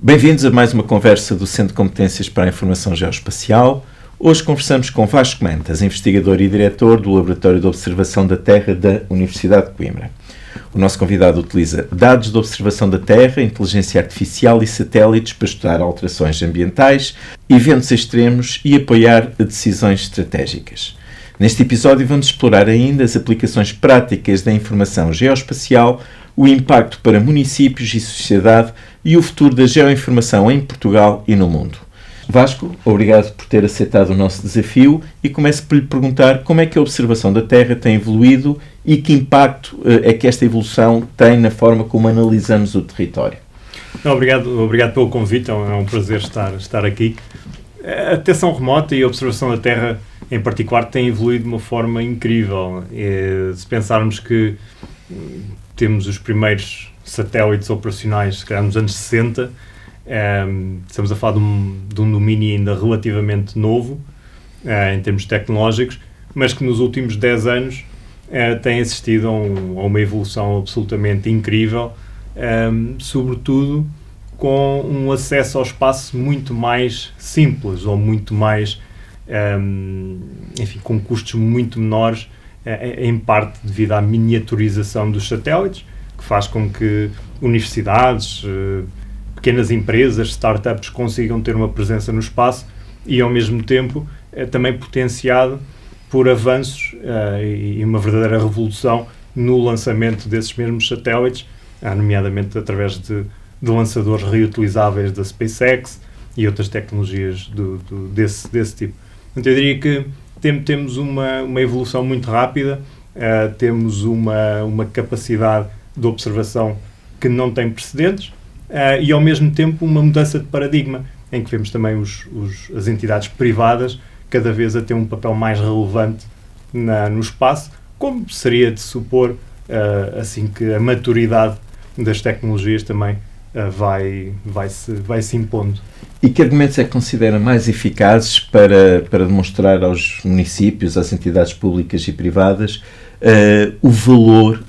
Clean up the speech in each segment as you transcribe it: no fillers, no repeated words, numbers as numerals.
Bem-vindos a mais uma conversa do Centro de Competências para a Informação Geoespacial. Hoje conversamos com Vasco Mantas, investigador e diretor do Laboratório de Observação da Terra da Universidade de Coimbra. O nosso convidado utiliza dados de observação da Terra, inteligência artificial e satélites para estudar alterações ambientais, eventos extremos e apoiar decisões estratégicas. Neste episódio vamos explorar ainda as aplicações práticas da informação geoespacial, o impacto para municípios e sociedade e o futuro da geoinformação em Portugal e no mundo. Vasco, obrigado por ter aceitado o nosso desafio e começo por lhe perguntar como é que a observação da Terra tem evoluído e que impacto é que esta evolução tem na forma como analisamos o território. Obrigado pelo convite, é um prazer estar aqui. A detecção remota e a observação da Terra, em particular, tem evoluído de uma forma incrível. Se pensarmos que temos os primeiros satélites operacionais, se calhar nos anos 60, estamos a falar de um domínio ainda relativamente novo, em termos tecnológicos, mas que nos últimos 10 anos tem assistido a uma evolução absolutamente incrível, sobretudo com um acesso ao espaço muito mais simples, ou muito mais, com custos muito menores, em parte devido à miniaturização dos satélites, que faz com que universidades, pequenas empresas, startups consigam ter uma presença no espaço e, ao mesmo tempo, também potenciado por avanços e uma verdadeira revolução no lançamento desses mesmos satélites, nomeadamente através de lançadores reutilizáveis da SpaceX e outras tecnologias desse tipo. Então, eu diria que temos uma evolução muito rápida, temos uma capacidade de observação que não tem precedentes, e ao mesmo tempo uma mudança de paradigma, em que vemos também as entidades privadas cada vez a ter um papel mais relevante no espaço, como seria de supor, assim que a maturidade das tecnologias também vai se impondo. E que argumentos é que considera mais eficazes para demonstrar aos municípios, às entidades públicas e privadas, o valor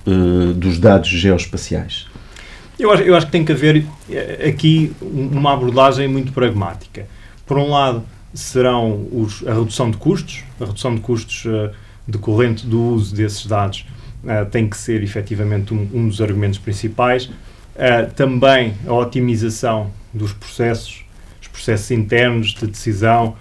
dos dados geoespaciais? Eu acho que tem que haver aqui uma abordagem muito pragmática. Por um lado, serão a redução de custos. A redução de custos decorrente do uso desses dados tem que ser, efetivamente, um dos argumentos principais. Também a otimização dos processos, os processos internos de decisão,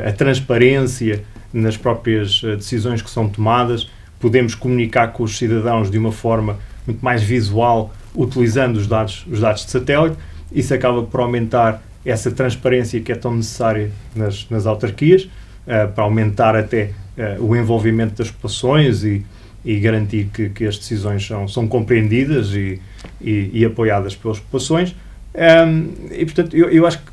a transparência nas próprias decisões que são tomadas. Podemos comunicar com os cidadãos de uma forma muito mais visual, utilizando os dados de satélite. Isso acaba por aumentar essa transparência que é tão necessária nas autarquias, para aumentar até o envolvimento das populações e garantir que as decisões são compreendidas e apoiadas pelas populações. E, portanto, eu acho que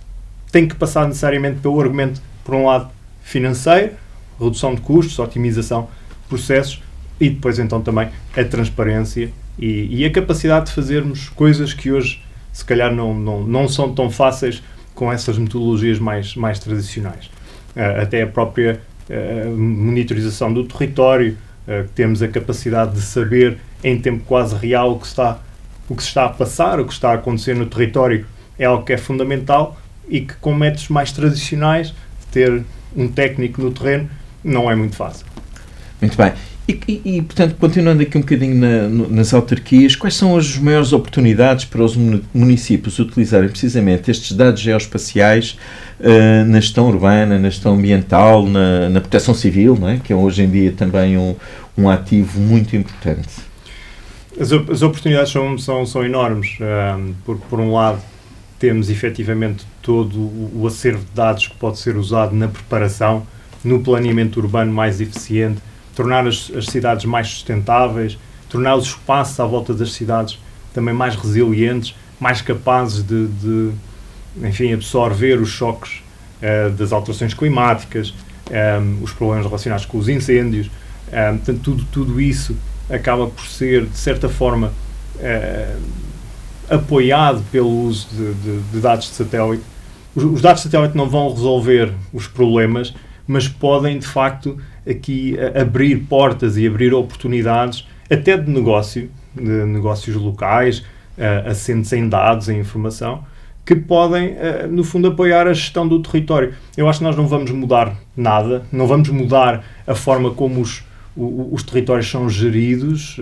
tem que passar necessariamente pelo argumento, por um lado, financeiro, redução de custos, otimização de processos, e depois, então, também a transparência e a capacidade de fazermos coisas que hoje, se calhar, não são tão fáceis com essas metodologias mais tradicionais. Até a própria monitorização do território, temos a capacidade de saber em tempo quase real o que se está a passar, o que está a acontecer no território, é algo que é fundamental e que, com métodos mais tradicionais, ter um técnico no terreno não é muito fácil. Muito bem. E, portanto, continuando aqui um bocadinho nas autarquias, quais são as maiores oportunidades para os municípios utilizarem precisamente estes dados geoespaciais na gestão urbana, na gestão ambiental, na proteção civil, não é? Que é hoje em dia também um ativo muito importante? As oportunidades são enormes. Por um lado, temos efetivamente todo o acervo de dados que pode ser usado na preparação, no planeamento urbano mais eficiente, tornar as cidades mais sustentáveis, tornar os espaços à volta das cidades também mais resilientes, mais capazes de absorver os choques das alterações climáticas, os problemas relacionados com os incêndios. Portanto, tudo isso acaba por ser, de certa forma, apoiado pelo uso de dados de satélite. Os dados de satélite não vão resolver os problemas, mas podem, de facto, aqui abrir portas e abrir oportunidades até de negócios locais, assentes em dados, em informação, que podem, no fundo, apoiar a gestão do território. Eu acho que nós não vamos mudar nada, não vamos mudar a forma como os territórios são geridos,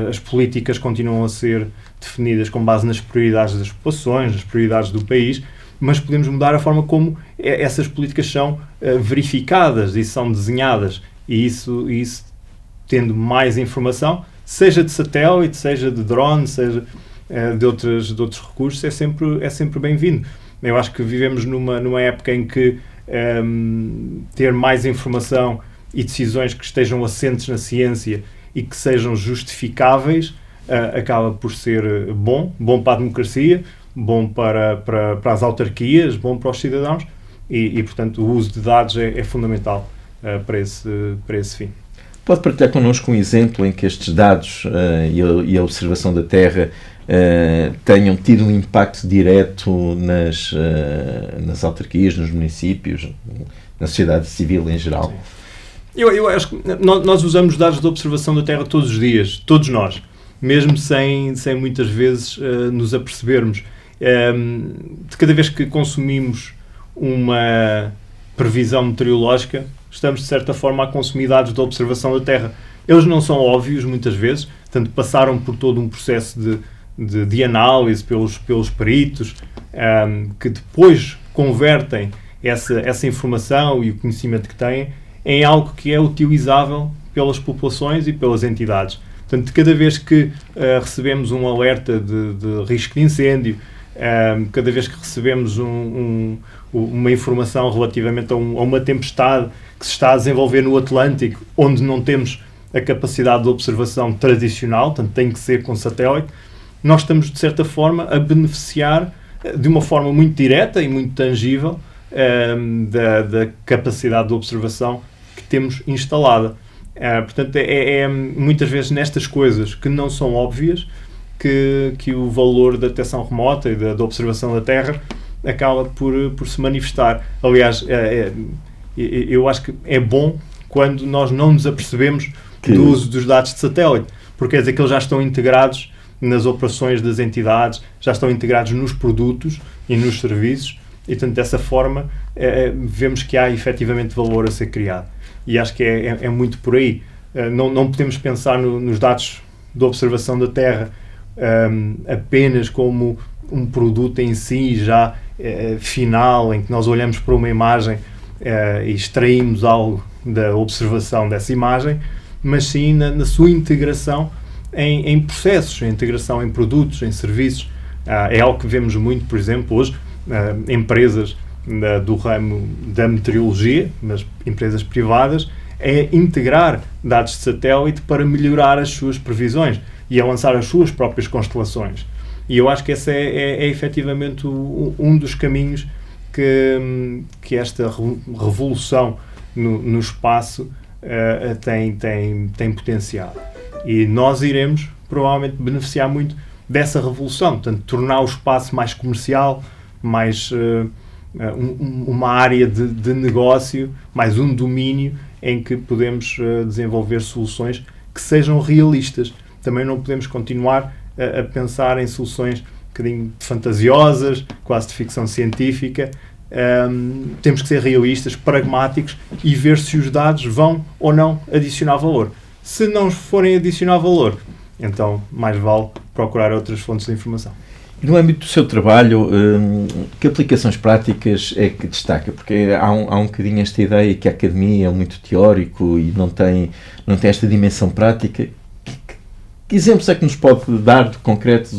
as políticas continuam a ser definidas com base nas prioridades das populações, nas prioridades do país, mas podemos mudar a forma como essas políticas são verificadas e são desenhadas. E isso tendo mais informação, seja de satélite, seja de drone, seja de outros recursos, é sempre bem-vindo. Eu acho que vivemos numa época em que ter mais informação e decisões que estejam assentes na ciência e que sejam justificáveis acaba por ser bom para a democracia, bom para as autarquias, bom para os cidadãos e portanto, o uso de dados é fundamental para esse fim. Pode partilhar connosco um exemplo em que estes dados e a observação da Terra tenham tido um impacto direto nas autarquias, nos municípios, na sociedade civil em geral? Sim. Eu acho que nós usamos dados de observação da Terra todos os dias, todos nós, mesmo sem muitas vezes nos apercebermos. De cada vez que consumimos uma previsão meteorológica, estamos de certa forma a consumir dados de observação da Terra. Eles não são óbvios muitas vezes, portanto passaram por todo um processo de análise pelos peritos, que depois convertem essa informação e o conhecimento que têm em algo que é utilizável pelas populações e pelas entidades. Portanto, cada vez que recebemos um alerta de risco de incêndio, cada vez que recebemos uma informação relativamente a uma tempestade que se está a desenvolver no Atlântico, onde não temos a capacidade de observação tradicional, portanto tem que ser com satélite, nós estamos, de certa forma, a beneficiar de uma forma muito direta e muito tangível da capacidade de observação que temos instalada. Portanto, é muitas vezes nestas coisas que não são óbvias que o valor da detecção remota e da observação da Terra acaba por se manifestar. Aliás, eu acho que é bom quando nós não nos apercebemos do uso dos dados de satélite, porque quer dizer que eles já estão integrados nas operações das entidades, já estão integrados nos produtos e nos serviços, e portanto dessa forma vemos que há efetivamente valor a ser criado. E acho que é muito por aí. Não podemos pensar nos dados de observação da Terra apenas como um produto em si já final, em que nós olhamos para uma imagem e extraímos algo da observação dessa imagem, mas sim na sua integração em processos, em integração em produtos, em serviços. É algo que vemos muito, por exemplo, hoje, empresas do ramo da meteorologia, mas empresas privadas, é integrar dados de satélite para melhorar as suas previsões e a lançar as suas próprias constelações. E eu acho que esse é efetivamente um dos caminhos que esta revolução no espaço tem potencial. E nós iremos, provavelmente, beneficiar muito dessa revolução, portanto, tornar o espaço mais comercial, mais uma área de negócio, mais um domínio em que podemos desenvolver soluções que sejam realistas. Também não podemos continuar a pensar em soluções um bocadinho fantasiosas, quase de ficção científica. Temos que ser realistas, pragmáticos e ver se os dados vão ou não adicionar valor. Se não forem adicionar valor, então mais vale procurar outras fontes de informação. No âmbito do seu trabalho, que aplicações práticas é que destaca? Porque há um bocadinho esta ideia que a academia é muito teórico e não tem esta dimensão prática. Que exemplos é que nos pode dar de concretos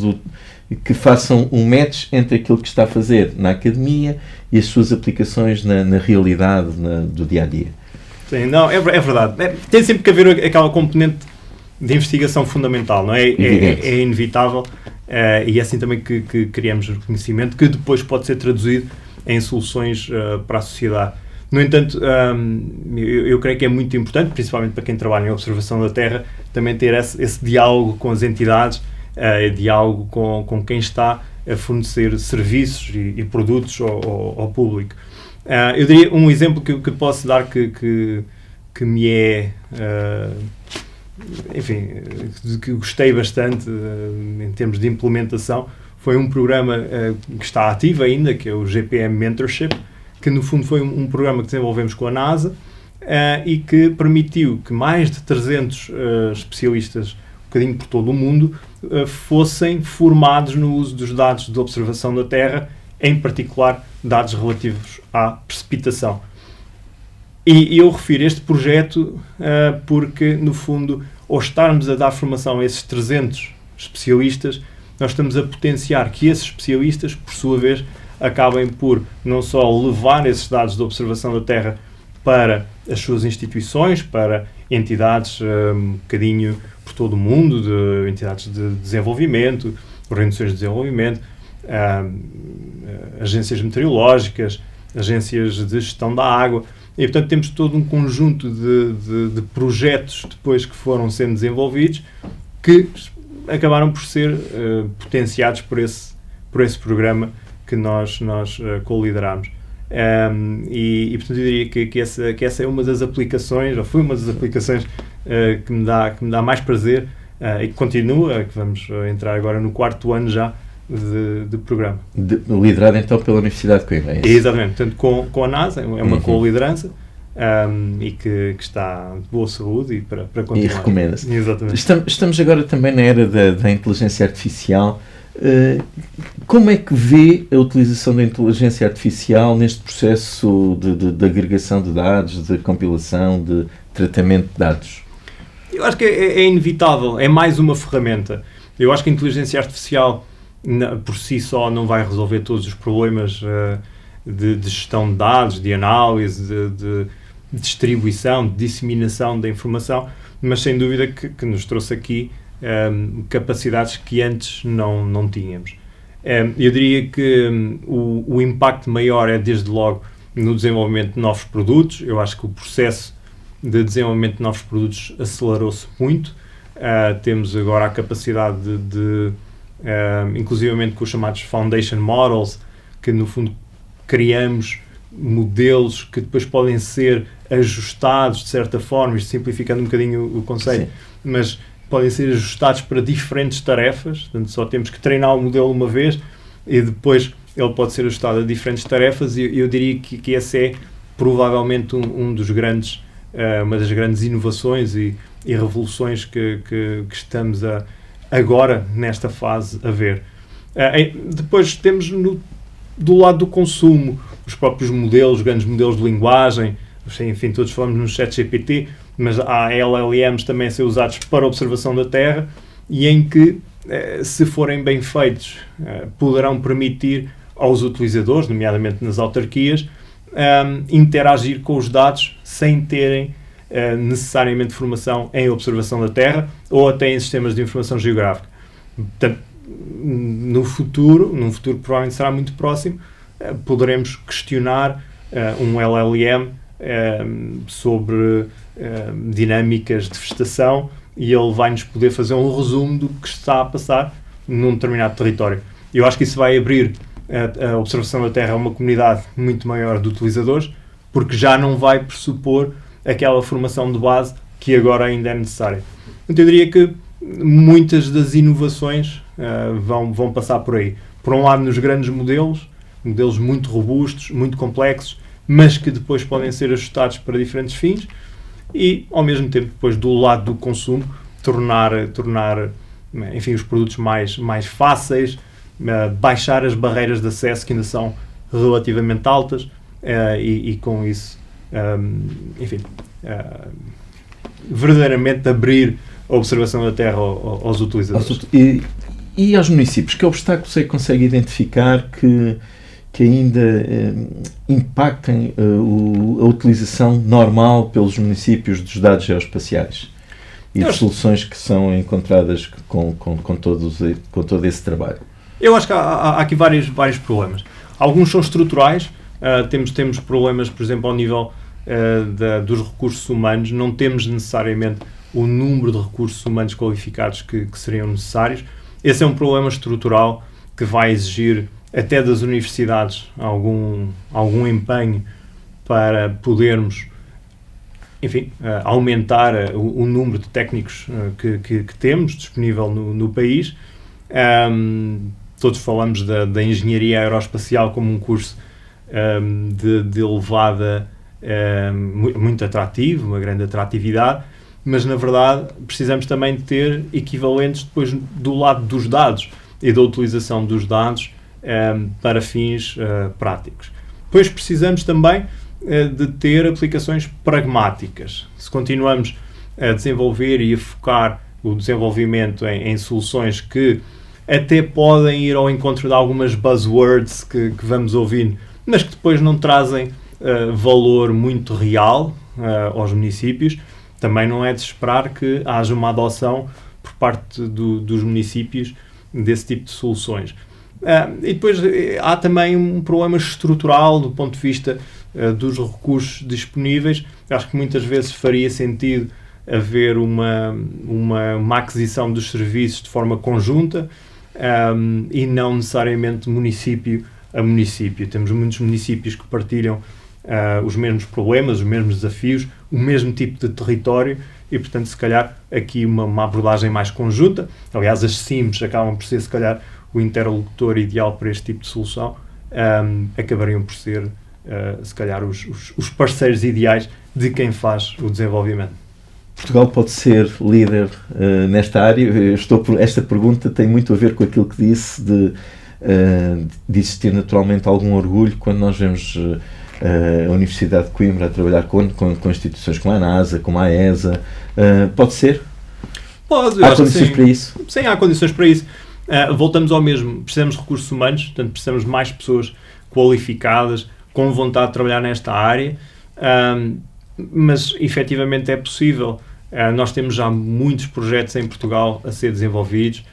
que façam um match entre aquilo que está a fazer na academia e as suas aplicações na realidade do dia-a-dia? Sim, não, é verdade. Tem sempre que haver aquela componente de investigação fundamental, não é? É inevitável. E é assim também que criamos conhecimento que depois pode ser traduzido em soluções para a sociedade. No entanto, eu creio que é muito importante, principalmente para quem trabalha em observação da Terra, também ter esse diálogo com as entidades, diálogo com quem está a fornecer serviços e produtos ao público. Eu diria um exemplo que posso dar que me é... enfim, que gostei bastante em termos de implementação, foi um programa que está ativo ainda, que é o GPM Mentorship, que no fundo foi um programa que desenvolvemos com a NASA e que permitiu que mais de 300 especialistas, um bocadinho por todo o mundo, fossem formados no uso dos dados de observação da Terra, em particular dados relativos à precipitação. E eu refiro este projeto porque, no fundo, ao estarmos a dar formação a esses 300 especialistas, nós estamos a potenciar que esses especialistas, por sua vez, acabem por não só levar esses dados de observação da Terra para as suas instituições, para entidades um bocadinho por todo o mundo, de entidades de desenvolvimento, organizações de desenvolvimento, agências meteorológicas, agências de gestão da água, e portanto temos todo um conjunto de projetos depois que foram sendo desenvolvidos que acabaram por ser potenciados por esse programa que nós co-liderámos. E portanto eu diria que essa é uma das aplicações, ou foi uma das aplicações que me dá mais prazer e que continua, que vamos entrar agora no 4º ano já de programa. Liderado então pela Universidade de Coimbra, é isso? Exatamente, portanto com a NASA, é uma co-liderança e que está de boa saúde e para continuar. E recomenda-se. Exatamente. Estamos agora também na era da inteligência artificial. Como é que vê a utilização da inteligência artificial neste processo de agregação de dados, de compilação, de tratamento de dados? Eu acho que é inevitável, é mais uma ferramenta. Eu acho que a inteligência artificial por si só não vai resolver todos os problemas de gestão de dados, de análise, de distribuição, de disseminação da informação, mas sem dúvida que nos trouxe aqui capacidades que antes não tínhamos. Eu diria que o impacto maior é desde logo no desenvolvimento de novos produtos. Eu acho que o processo de desenvolvimento de novos produtos acelerou-se muito. Temos agora a capacidade inclusivamente com os chamados Foundation Models, que no fundo criamos modelos que depois podem ser ajustados de certa forma, isto simplificando um bocadinho o conceito, mas podem ser ajustados para diferentes tarefas, portanto só temos que treinar o modelo uma vez e depois ele pode ser ajustado a diferentes tarefas e eu diria que esse é provavelmente uma das grandes inovações e revoluções que estamos agora nesta fase a ver. Depois temos do lado do consumo os próprios modelos, os grandes modelos de linguagem, enfim, todos falamos no ChatGPT, mas há LLMs também a ser usados para a observação da Terra e em que, se forem bem feitos, poderão permitir aos utilizadores, nomeadamente nas autarquias, interagir com os dados sem terem necessariamente formação em observação da Terra ou até em sistemas de informação geográfica. Portanto, num futuro provavelmente será muito próximo, poderemos questionar um LLM sobre dinâmicas de vegetação e ele vai-nos poder fazer um resumo do que está a passar num determinado território. Eu acho que isso vai abrir a observação da Terra a uma comunidade muito maior de utilizadores, porque já não vai pressupor aquela formação de base que agora ainda é necessária. Então, eu diria que muitas das inovações vão passar por aí. Por um lado, nos grandes modelos muito robustos, muito complexos, mas que depois podem ser ajustados para diferentes fins e, ao mesmo tempo, depois do lado do consumo, tornar enfim, os produtos mais fáceis, baixar as barreiras de acesso que ainda são relativamente altas e com isso, enfim, verdadeiramente abrir a observação da Terra aos utilizadores. E aos municípios, que obstáculos é que consegue identificar que ainda impactem a utilização normal pelos municípios dos dados geoespaciais e de soluções que são encontradas com todo esse trabalho? Eu acho que há aqui vários problemas. Alguns são estruturais. Temos problemas, por exemplo, ao nível dos recursos humanos. Não temos necessariamente o número de recursos humanos qualificados que seriam necessários. Esse é um problema estrutural que vai exigir até das universidades algum empenho para podermos, enfim, aumentar o número de técnicos que temos disponível no país. todos falamos da engenharia aeroespacial como um curso de elevada, muito atrativo, uma grande atratividade, mas na verdade precisamos também de ter equivalentes depois do lado dos dados e da utilização dos dados para fins práticos. Depois precisamos também de ter aplicações pragmáticas. Se continuamos a desenvolver e a focar o desenvolvimento em soluções que até podem ir ao encontro de algumas buzzwords que vamos ouvindo, mas que depois não trazem valor muito real aos municípios, também não é de esperar que haja uma adoção por parte dos municípios desse tipo de soluções. E depois há também um problema estrutural do ponto de vista dos recursos disponíveis. Acho que muitas vezes faria sentido haver uma aquisição dos serviços de forma conjunta e não necessariamente município a município. Temos muitos municípios que partilham os mesmos problemas, os mesmos desafios, o mesmo tipo de território e, portanto, se calhar aqui uma abordagem mais conjunta. Aliás, as SIMs acabam por ser, se calhar, o interlocutor ideal para este tipo de solução, acabariam por ser, se calhar, os parceiros ideais de quem faz o desenvolvimento. Portugal pode ser líder nesta área? Esta pergunta tem muito a ver com aquilo que disse de existir naturalmente algum orgulho quando nós vemos a Universidade de Coimbra a trabalhar com instituições como a NASA, como a ESA. Pode ser? Pode. Há condições para isso? Sim, há condições para isso. Voltamos ao mesmo. Precisamos de recursos humanos, portanto precisamos de mais pessoas qualificadas, com vontade de trabalhar nesta área, mas efetivamente é possível. Nós temos já muitos projetos em Portugal a ser desenvolvidos.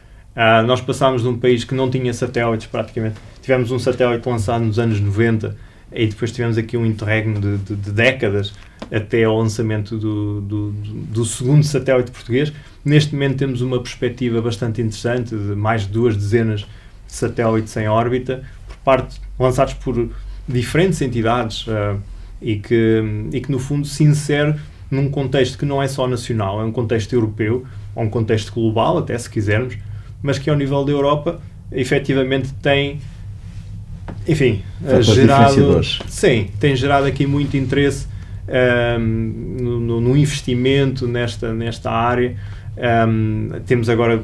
Nós passámos de um país que não tinha satélites praticamente. Tivemos um satélite lançado nos anos 90 e depois tivemos aqui um interregno de décadas até ao lançamento do segundo satélite português. Neste momento temos uma perspectiva bastante interessante de mais de 2 dezenas de satélites em órbita, lançados por diferentes entidades e que no fundo se insere num contexto que não é só nacional, é um contexto europeu, ou um contexto global, até se quisermos, mas que ao nível da Europa efetivamente tem, enfim, tem gerado aqui muito interesse no investimento nesta área. Temos agora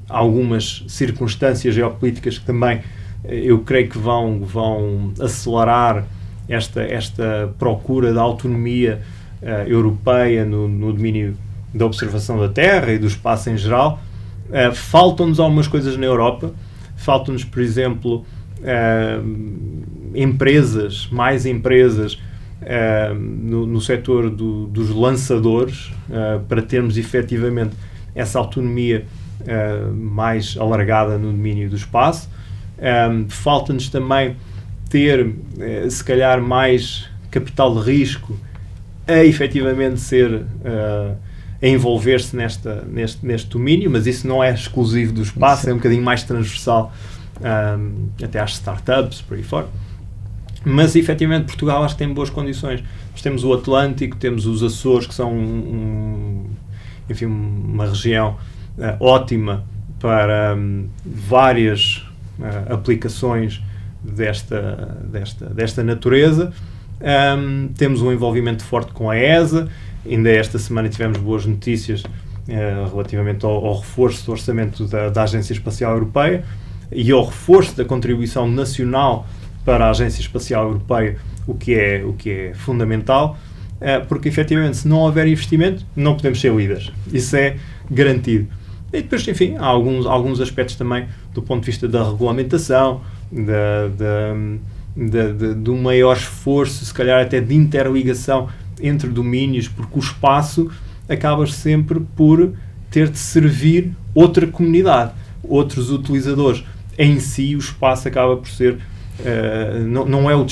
algumas circunstâncias geopolíticas que também eu creio que vão acelerar esta procura da autonomia europeia no domínio da observação da Terra e do espaço em geral. Faltam-nos algumas coisas na Europa. Faltam-nos, por exemplo, mais empresas no setor dos lançadores, para termos efetivamente essa autonomia mais alargada no domínio do espaço. Falta-nos também ter, se calhar, mais capital de risco a efetivamente a envolver-se neste domínio, mas isso não é exclusivo do espaço. Sim. É um bocadinho mais transversal até às startups, por aí fora. Mas, efetivamente, Portugal acho que tem boas condições. Nós temos o Atlântico, temos os Açores, que são uma região ótima para várias aplicações desta natureza. Temos um envolvimento forte com a ESA. Ainda esta semana tivemos boas notícias relativamente ao reforço do orçamento da Agência Espacial Europeia e ao reforço da contribuição nacional para a Agência Espacial Europeia, o que é fundamental, porque efetivamente se não houver investimento não podemos ser líderes, isso é garantido. E depois, enfim, há alguns aspectos também do ponto de vista da regulamentação, do maior esforço, se calhar até de interligação entre domínios, porque o espaço acaba sempre por ter de servir outra comunidade, outros utilizadores. Em si, o espaço acaba por ser não é o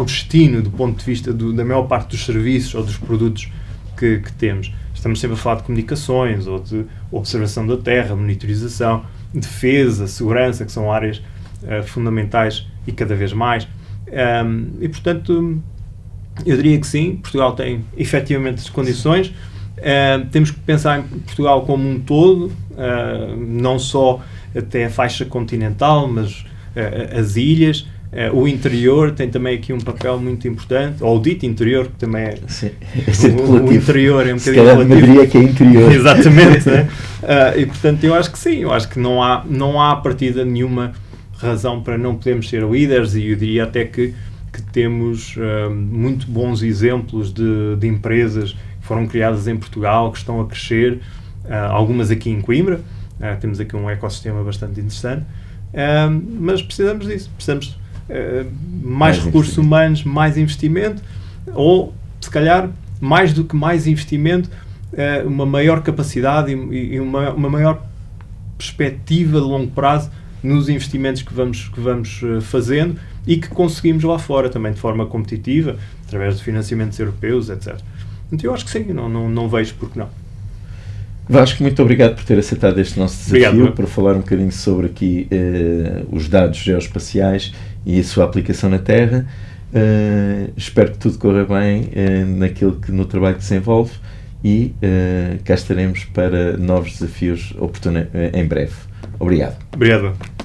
destino do ponto de vista da maior parte dos serviços ou dos produtos que temos. Estamos sempre a falar de comunicações ou de observação da Terra, monitorização, defesa, segurança, que são áreas fundamentais e cada vez mais. E, portanto, eu diria que sim, Portugal tem efetivamente as condições. Temos que pensar em Portugal como um todo, não só até a faixa continental, mas as ilhas. O interior tem também aqui um papel muito importante, ou o dito interior, que também é... Sim, o interior é um bocadinho relativo. Madrid é que é interior. Exatamente. Né? E portanto eu acho que sim, eu acho que não há a partida nenhuma razão para não podermos ser líderes, e eu diria até que temos muito bons exemplos de empresas que foram criadas em Portugal, que estão a crescer, algumas aqui em Coimbra, temos aqui um ecossistema bastante interessante, mas precisamos disso, precisamos mais recursos humanos, mais investimento, ou se calhar mais do que mais investimento, uma maior capacidade e uma maior perspectiva de longo prazo nos investimentos que vamos fazendo e que conseguimos lá fora também de forma competitiva, através de financiamentos europeus, etc. Então eu acho que sim, não vejo porque não. Vasco, muito obrigado por ter aceitado este nosso desafio, obrigado, para falar um bocadinho sobre aqui os dados geoespaciais e a sua aplicação na Terra. Espero que tudo corra bem no trabalho que desenvolve, e cá estaremos para novos desafios em breve. Obrigado. Obrigado.